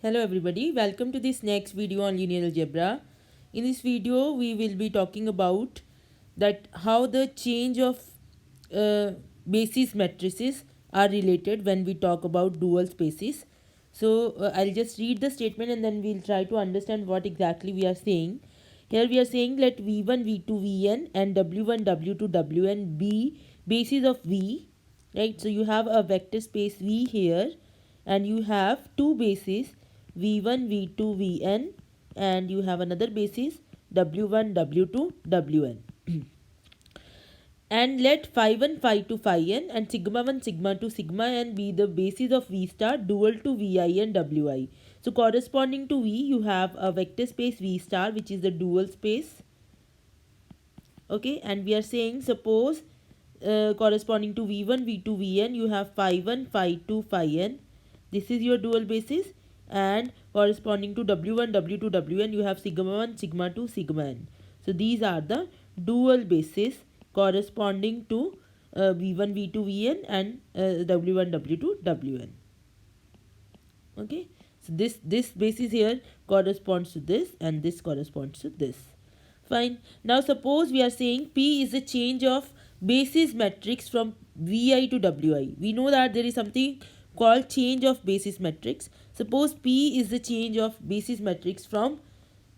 Hello everybody, welcome to this next video on linear algebra. In this video we will be talking about that how the change of uh, basis matrices are related when we talk about dual spaces. So I'll just read the statement and then we'll try to understand what exactly we are saying. Here we are saying let v1, v2, vn and w1, w2, wn be bases of v, right? So you have a vector space v here and you have two bases v1, v2, vn and you have another basis w1, w2, wn. And let phi 1, phi 2, phi n and sigma 1, sigma 2, sigma n be the basis of v star dual to vi and wi. So corresponding to v you have a vector space v star which is the dual space. Okay, and we are saying suppose corresponding to v1, v2, vn you have phi 1, phi 2, phi n. This is your dual basis, and corresponding to w1, w2, wn you have sigma 1, sigma 2, sigma n. So these are the dual bases corresponding to v1, v2, vn and w1, w2, wn. Okay, so this basis here corresponds to this and this corresponds to this. Fine. Now suppose we are saying P is a change of basis matrix from Vi to Wi. We know that there is something called change of basis matrix. Suppose P is the change of basis matrix from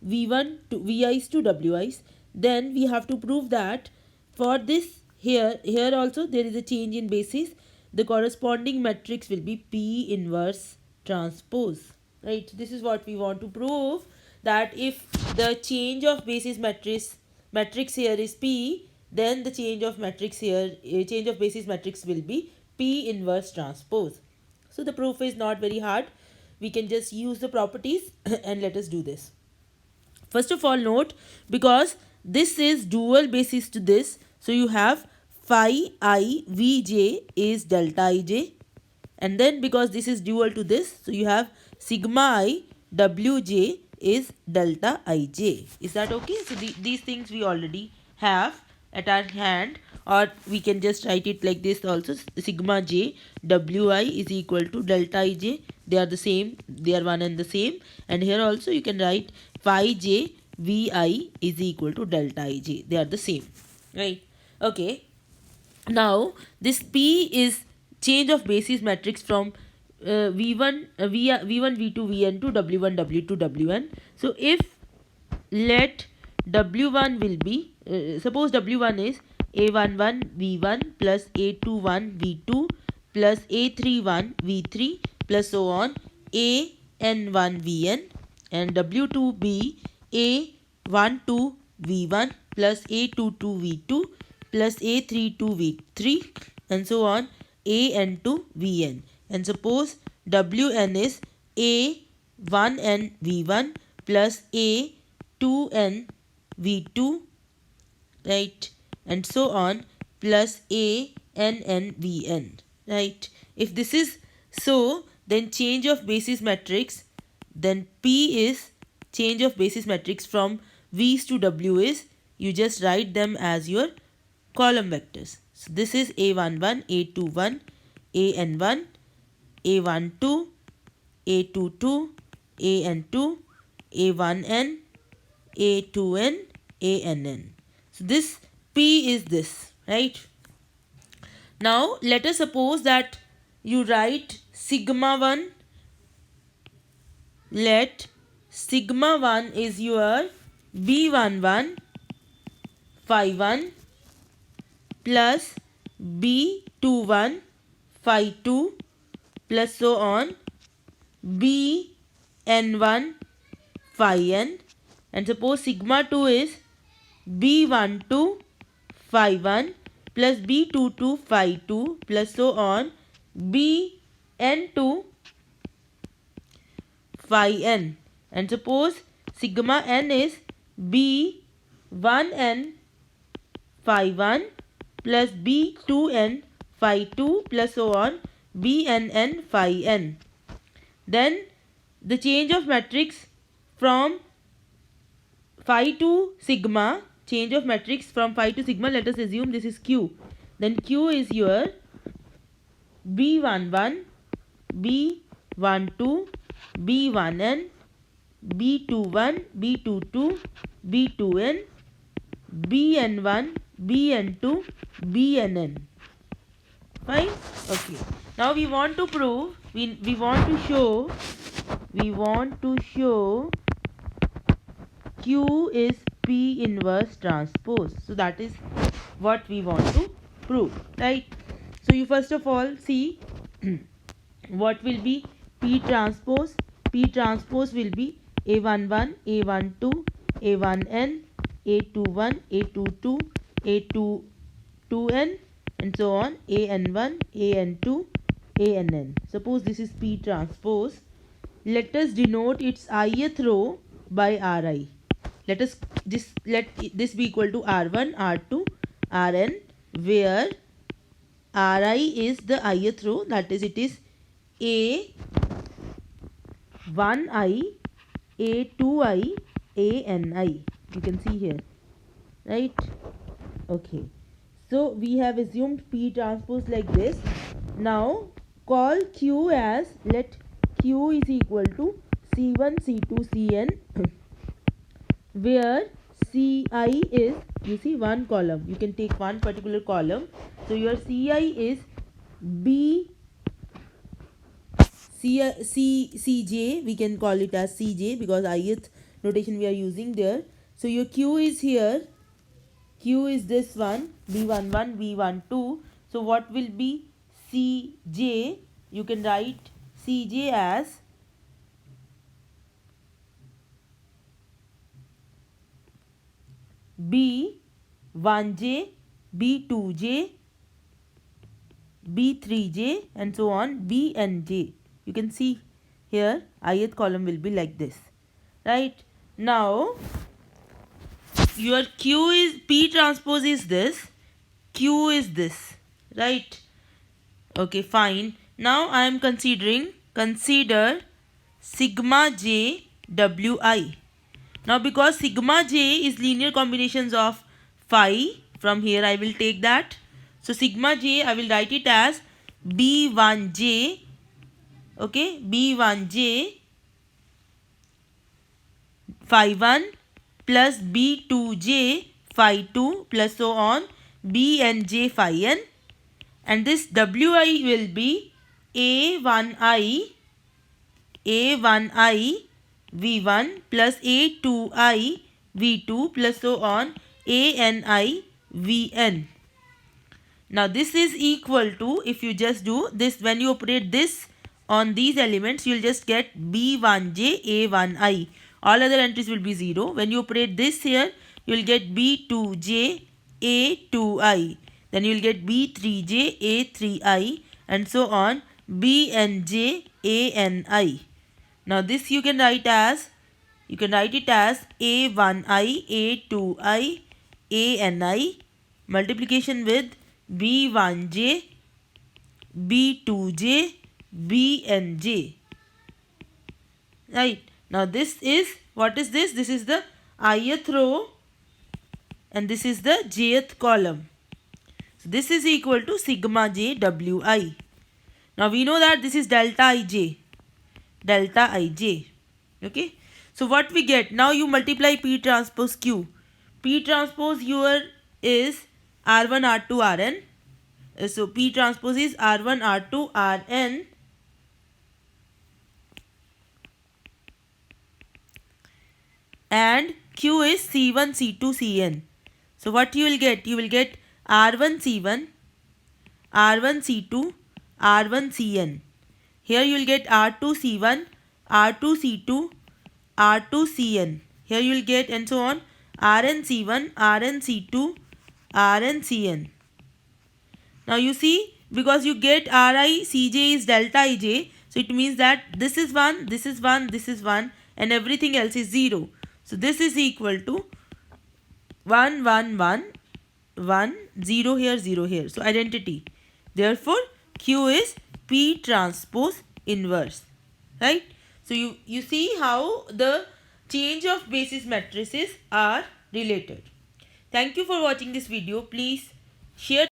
V1 to Vi's to Wi's. Then we have to prove that for this here also there is a change in basis. The corresponding matrix will be P inverse transpose. Right. This is what we want to prove, that if the change of basis matrix here is P, then the change of matrix here, change of basis matrix will be P inverse transpose. So the proof is not very hard. We can just use the properties and let us do this. First of all, note, because this is dual basis to this, so you have phi I Vj is delta Ij, and then because this is dual to this, so you have sigma I Wj is delta Ij. Is that okay? So these things we already have at our hand, or we can just write it like this also. Sigma j wi is equal to delta Ij. They are the same, they are one and the same. And here also you can write phi j vi is equal to delta Ij. They are the same, right? Okay. Now this P is change of basis matrix from v1 v2 vn to w1 w2 wn. So if let w1 will be suppose w1 is a11 v1 plus a21 v2 plus a31 v3 plus so on an1 vn, and w2 be a12 v1 plus a22 v2 plus a32 v3 and so on an2 vn. And suppose wn is a1n v1 plus a2n v2, right, and so on plus ann vn, right. If this is so, then change of basis matrix, then P is change of basis matrix from V's to W is, you just write them as your column vectors. So this is a11, a21, an1, a12, a22, an2, a1n, a2n, ann. So this P is this, right? Now let us suppose that you write sigma 1. Let sigma 1 is your b11 phi 1 plus b21 phi 2 plus so on bn1 phi n, and suppose sigma 2 is b12 phi 1 plus b22 phi 2 plus so on bn2 phi n, and suppose sigma n is b1n phi 1 plus b2n phi 2 plus so on bnn phi n. Then the change of matrix from phi to sigma, change of matrix from phi to sigma, let us assume this is Q. Then Q is your b11, b12, B1n, B21, B22, B2n, Bn1, Bn2, Bnn. Fine. Okay. Now we want to prove, we want to show Q is P inverse transpose. So that is what we want to prove, right? So you first of all see what will be P transpose. P transpose will be A11, A12, A1n, A21, A22, A22n, and so on, an1, an2, ann. Suppose this is P transpose. Let us denote its ith row by Ri. Let this be equal to R1, R2, Rn, where Ri is the ith row, that is, it is A1i, A2i, Ani. You can see here, right? Okay. So we have assumed P transpose like this. Now call Q as, let Q is equal to C1, C2, Cn, where Ci is, you see, one column. You can take one particular column. So your Ci is B, Cj, we can call it as Cj because ith notation we are using there. So your Q is here. Q is this one, B11, B12. So what will be Cj? You can write Cj as B1j, B2j, B3j, and so on, Bnj. You can see here ith column will be like this, right? Now your Q is, P transpose is this, Q is this, right? Okay, fine. Now I am consider sigma j wi. Now because sigma j is linear combinations of phi, from here I will take that. So sigma j, I will write it as B1j, okay, B1j phi 1 plus B2j phi 2 plus so on, Bnj phi n, and this wi will be A1i V1 plus A2i V2 plus so on, Ani Vn. Now this is equal to, if you just do this, when you operate this on these elements, you will just get B1j A1i. All other entries will be 0. When you operate this here, you will get B2j A2i. Then you will get B3j A3i, and so on, Bnj Ani. Now this you can write it as A1i, A2i, Ani multiplication with B1j, B2j, Bnj. Right. Now this is, what is this? This is the ith row and this is the jth column. So this is equal to sigma j wi. Now we know that this is delta ij. Okay. So what we get? Now you multiply P transpose Q. P transpose your is R1, R2, Rn. So P transpose is R1, R2, Rn. And Q is C1, C2, Cn. So what you will get? You will get R1, C1, R1, C2, R1, Cn. Here you will get R2, C1, R2, C2, R2, Cn. Here you will get, and so on, Rn, C1, Rn, C2, Rn, Cn. Now you see, because you get Ri, Cj is delta Ij, so it means that this is 1, this is 1, this is 1, and everything else is 0. So this is equal to 1, 1, 1, 1, 0 here, 0 here. So identity. Therefore, Q is P transpose inverse. Right? So you see how the change of basis matrices are related. Thank you for watching this video. Please share